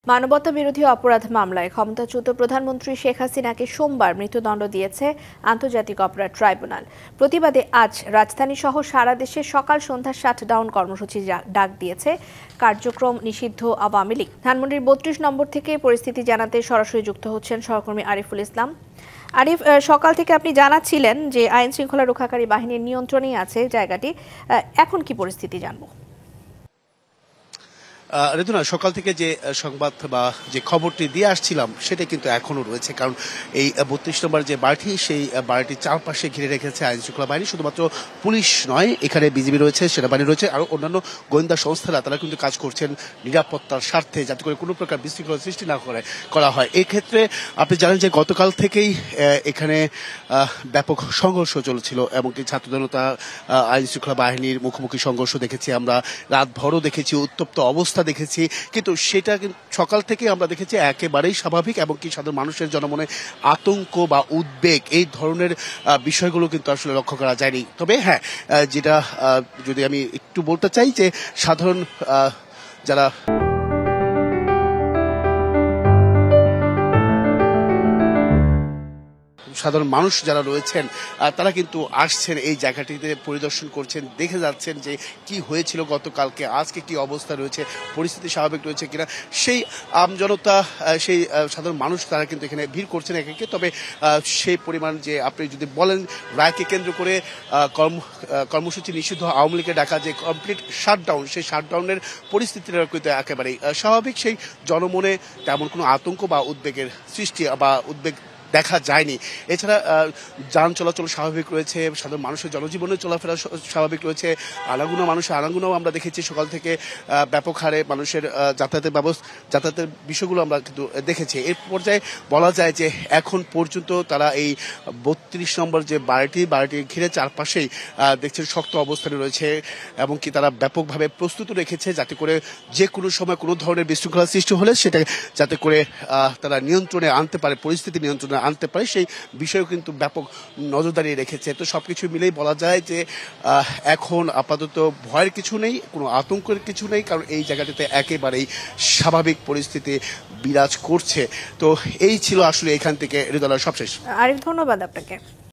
মানবতা বিরোধী অপরাধ মামলায় ক্ষমতাচ্যুত প্রধানমন্ত্রী শেখ হাসিনাকে সোমবার মৃত্যুদণ্ড দিয়েছে আন্তর্জাতিক অপরাধ ট্রাইব্যুনাল। প্রতিবাদে আজ রাজধানীসহ সারা দেশে সকাল সন্ধ্যা শাটডাউন কর্মসূচি ডাক দিয়েছে কার্যক্রম নিষিদ্ধ আওয়ামী লীগ। ধানমন্ডির ৩২ নম্বর থেকে পরিস্থিতি জানাতে সরাসরি যুক্ত হচ্ছেন সহকর্মী আরিফুল ইসলাম। আরিফ, সকাল থেকে আপনি জানাচ্ছিলেন যে আইন শৃঙ্খলা রক্ষাকারী বাহিনীর নিয়ন্ত্রণেই আছে জায়গাটি, এখন কি পরিস্থিতি জানবো? ঋতুনা, সকাল থেকে যে সংবাদ বা যে খবরটি দিয়ে আসছিলাম সেটা কিন্তু এখনো রয়েছে, কারণ এই ৩২ নম্বর যে বাড়িটি, সেই বাড়িটির চারপাশে ঘিরে রেখেছে আইন শৃঙ্খলা বাহিনী। শুধুমাত্র পুলিশ নয়, এখানে বিজিবি রয়েছে, সেনাবাহিনী রয়েছে, আরও অন্যান্য গোয়েন্দা সংস্থারা তারা কিন্তু কাজ করছেন নিরাপত্তার স্বার্থে, যাতে করে কোনো প্রকার বিশৃঙ্খলা সৃষ্টি না করা হয়। এই ক্ষেত্রে আপনি জানেন যে গতকাল থেকেই এখানে ব্যাপক সংঘর্ষ চলছিল, এমনকি ছাত্র জনতা আইন শৃঙ্খলা বাহিনীর মুখোমুখি সংঘর্ষ দেখেছি আমরা, রাতভরও দেখেছি, উত্তপ্ত অবস্থা দেখেছি, কিন্তু সেটা সকাল থেকে আমরা দেখেছি একেবারেই স্বাভাবিক, এবং কি সাধারণ মানুষের জনমনে আতঙ্ক বা উদ্বেগ এই ধরনের বিষয়গুলো কিন্তু আসলে লক্ষ্য করা যায়নি। তবে হ্যাঁ, যেটা যদি আমি একটু বলতে চাই যে সাধারণ যারা সাধারণ মানুষ যারা রয়েছেন তারা কিন্তু আসছেন এই জায়গাটিতে, পরিদর্শন করছেন, দেখে যাচ্ছেন যে কি হয়েছিল গতকালকে, আজকে কি অবস্থা রয়েছে, পরিস্থিতি স্বাভাবিক রয়েছে কিনা। সেই আমজনতা, সেই সাধারণ মানুষ তারা কিন্তু এখানে ভিড় করছেন একে। তবে সেই পরিমাণ যে আপনি যদি বলেন রায়কে কেন্দ্র করে কর্মসূচি নিষিদ্ধ আওয়ামী লীগের ডাকা যে কমপ্লিট শাটডাউন, সেই শাটডাউনের পরিস্থিতিটা কিন্তু একেবারেই স্বাভাবিক। সেই জনমনে তেমন কোনো আতঙ্ক বা উদ্বেগের সৃষ্টি বা উদ্বেগ দেখা যায়নি। এছাড়া যান চলাচল স্বাভাবিক রয়েছে, সাধারণ মানুষের জনজীবনের চলাফেরা স্বাভাবিক রয়েছে। আনাগুনাও আমরা দেখেছি সকাল থেকে ব্যাপক হারে মানুষের যাতায়াতের বিষয়গুলো আমরা কিন্তু দেখেছি। এর পর্যায়ে বলা যায় যে এখন পর্যন্ত তারা এই ৩২ নম্বর যে বাড়িটি ঘিরে চারপাশেই দেখছেন শক্ত অবস্থানে রয়েছে, এবং কি তারা ব্যাপকভাবে প্রস্তুত রেখেছে যাতে করে যে কোনো সময় কোনো ধরনের বিশৃঙ্খলা সৃষ্টি হলে সেটা যাতে করে তারা নিয়ন্ত্রণে আনতে পারে, পরিস্থিতি নিয়ন্ত্রণে আনতে পারে, সেই বিষয়েও কিন্তু ব্যাপক নজরদারি রেখেছে। তো সবকিছু মিলেই বলা যায় যে এখন আপাতত ভয়ের কিছু নেই, কোনো আতঙ্কের কিছু নেই, কারণ এই জায়গাটিতে একেবারেই স্বাভাবিক পরিস্থিতি বিরাজ করছে। তো এই ছিল আসলে এখান থেকে হৃদয়ের সবশেষ। আরিফ, ধন্যবাদ আপনাকে।